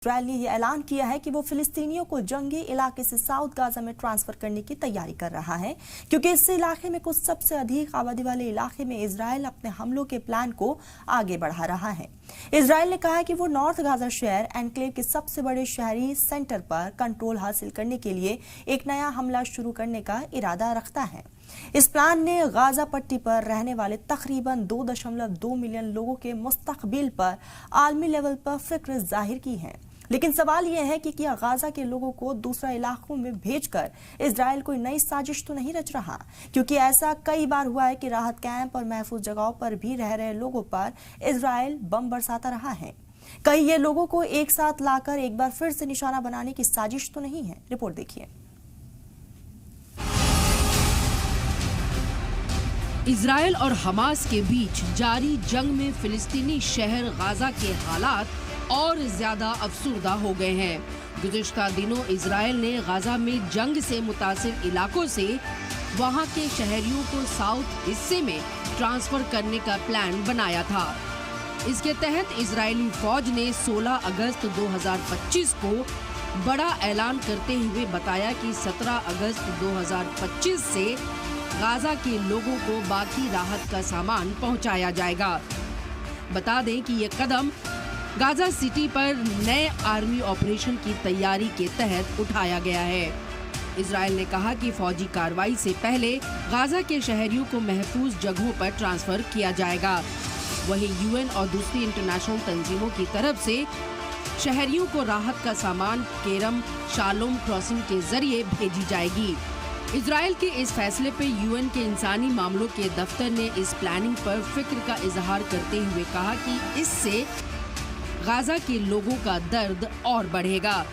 Israel ने यह ऐलान किया है कि वो फिलिस्तीनियों को जंगी इलाके से साउथ गाजा में ट्रांसफर करने की तैयारी कर रहा है, क्योंकि इस इलाके में कुछ सबसे अधिक आबादी वाले इलाके में इसराइल अपने हमलों के प्लान को आगे बढ़ा रहा है। इसराइल ने कहा है कि वो नॉर्थ गाजा शहर एनक्लेव के सबसे बड़े शहरी सेंटर पर कंट्रोल हासिल करने के लिए एक नया हमला शुरू करने का इरादा रखता है। इस प्लान ने गाजा पट्टी पर रहने वाले तकरीबन 2.2 मिलियन लोगों के मुस्तकबिल पर आलमी लेवल पर फिक्र जाहिर की है। लेकिन सवाल यह है कि क्या गाजा के लोगों को दूसरा इलाकों में भेजकर इजराइल कोई नई साजिश तो नहीं रच रहा, क्योंकि ऐसा कई बार हुआ है कि राहत कैंप और महफूज जगहों पर भी रह रहे लोगों पर इजराइल बम बरसाता रहा है। कहीं ये लोगों को एक साथ लाकर एक बार फिर से निशाना बनाने की साजिश तो नहीं है। रिपोर्ट देखिए। इजराइल और हमास के बीच जारी जंग में फिलिस्तीनी शहर गाजा के हालात और ज्यादा अफसुर्दा हो गए हैं। गुज़िश्ता दिनों इजराइल ने गाजा में जंग से मुतासिर इलाकों से वहां के शहरियों को साउथ हिस्से में ट्रांसफर करने का प्लान बनाया था। इसके तहत इजरायली फौज ने 16 अगस्त 2025 को बड़ा ऐलान करते हुए बताया कि 17 अगस्त 2025 से गाजा के लोगों को बाकी राहत का सामान पहुंचाया जाएगा। बता दें कि ये कदम गाजा सिटी पर नए आर्मी ऑपरेशन की तैयारी के तहत उठाया गया है। इजराइल ने कहा कि फौजी कार्रवाई से पहले गाजा के शहरियों को महफूज जगहों पर ट्रांसफर किया जाएगा। वहीं यूएन और दूसरी इंटरनेशनल तंजीमों की तरफ से शहरियों को राहत का सामान केरम शालोम क्रॉसिंग के जरिए भेजी जाएगी। इजराइल के इस फैसले पर यूएन के इंसानी मामलों के दफ्तर ने इस प्लानिंग पर फिक्र का इजहार करते हुए कहा कि इससे गाजा के लोगों का दर्द और बढ़ेगा।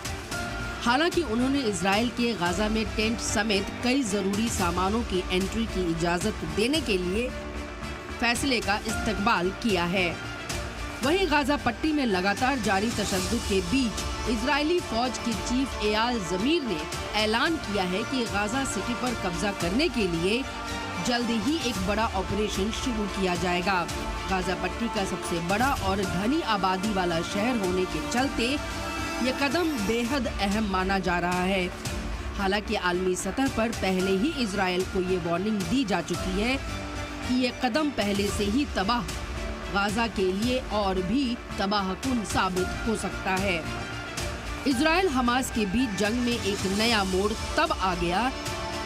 हालांकि उन्होंने इजराइल के गाजा में टेंट समेत कई जरूरी सामानों की एंट्री की इजाजत देने के लिए फैसले का इस्तकबाल किया है। वहीं गाजा पट्टी में लगातार जारी तशद्दुद के बीच इजरायली फौज के चीफ एयाल जमीर ने ऐलान किया है कि गाजा सिटी पर कब्जा करने के लिए जल्द ही एक बड़ा ऑपरेशन शुरू किया जाएगा। गाजा पट्टी का सबसे बड़ा और घनी आबादी वाला शहर होने के चलते ये कदम बेहद अहम माना जा रहा है। हालांकि आलमी सतह पर पहले ही इजराइल को ये वार्निंग दी जा चुकी है कि ये कदम पहले से ही तबाह गाजा के लिए और भी तबाहकुन साबित हो सकता है। इजराइल हमास के बीच जंग में एक नया मोड़ तब आ गया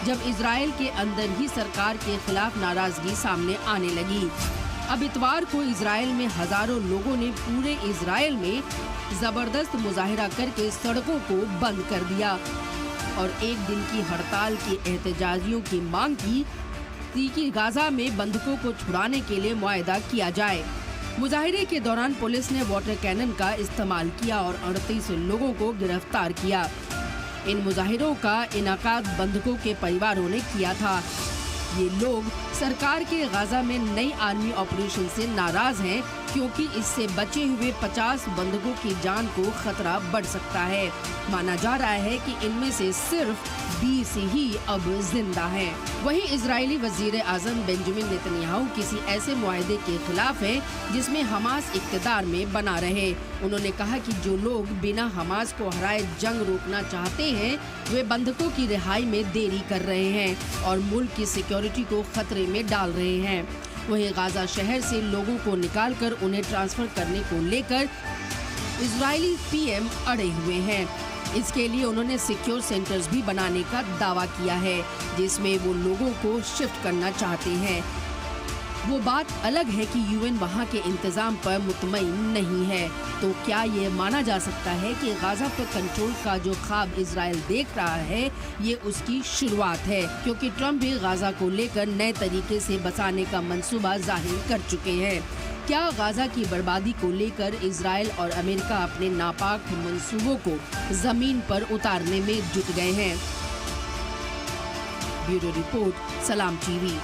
जब इजराइल के अंदर ही सरकार के खिलाफ नाराजगी सामने आने लगी। अब इतवार को इजराइल में हजारों लोगों ने पूरे इजराइल में जबरदस्त मुजाहिरा करके सड़कों को बंद कर दिया और एक दिन की हड़ताल की एहतजाजियों की मांग की कि गाजा में बंधकों को छुड़ाने के लिए मुआहदा किया जाए। मुजाहिरे के दौरान पुलिस ने वाटर कैनन का इस्तेमाल किया और 38 लोगों को गिरफ्तार किया। इन मुजाहिरों का इनाकाद बंधकों के परिवारों ने किया था। ये लोग सरकार के गाजा में नई आर्मी ऑपरेशन से नाराज हैं, क्योंकि इससे बचे हुए 50 बंधकों की जान को खतरा बढ़ सकता है। माना जा रहा है कि इनमें से सिर्फ 20 ही अब जिंदा हैं। वहीं इजरायली वजीर आजम बेंजामिन नेतन्याहू किसी ऐसे मुआहदे के खिलाफ हैं जिसमें हमास इक़्तिदार में बना रहे। उन्होंने कहा कि जो लोग बिना हमास को हराए जंग रोकना चाहते हैं, वे बंधकों की रिहाई में देरी कर रहे हैं और मुल्क की सिक्योरिटी को खतरे में डाल रहे हैं। वहीं गाजा शहर से लोगों को निकालकर उन्हें ट्रांसफर करने को लेकर इजरायली पीएम अड़े हुए हैं। इसके लिए उन्होंने सिक्योर सेंटर्स भी बनाने का दावा किया है, जिसमें वो लोगों को शिफ्ट करना चाहते हैं। वो बात अलग है कि यूएन वहां के इंतजाम पर मुतमईन नहीं है। तो क्या ये माना जा सकता है कि गाजा पर कंट्रोल का जो ख्वाब इजराइल देख रहा है, ये उसकी शुरुआत है, क्योंकि ट्रम्प भी गाजा को लेकर नए तरीके से बसाने का मंसूबा जाहिर कर चुके हैं। क्या गाजा की बर्बादी को लेकर इजराइल और अमेरिका अपने नापाक मंसूबों को जमीन पर उतारने में जुट गए हैं? ब्यूरो रिपोर्ट, सलाम टीवी।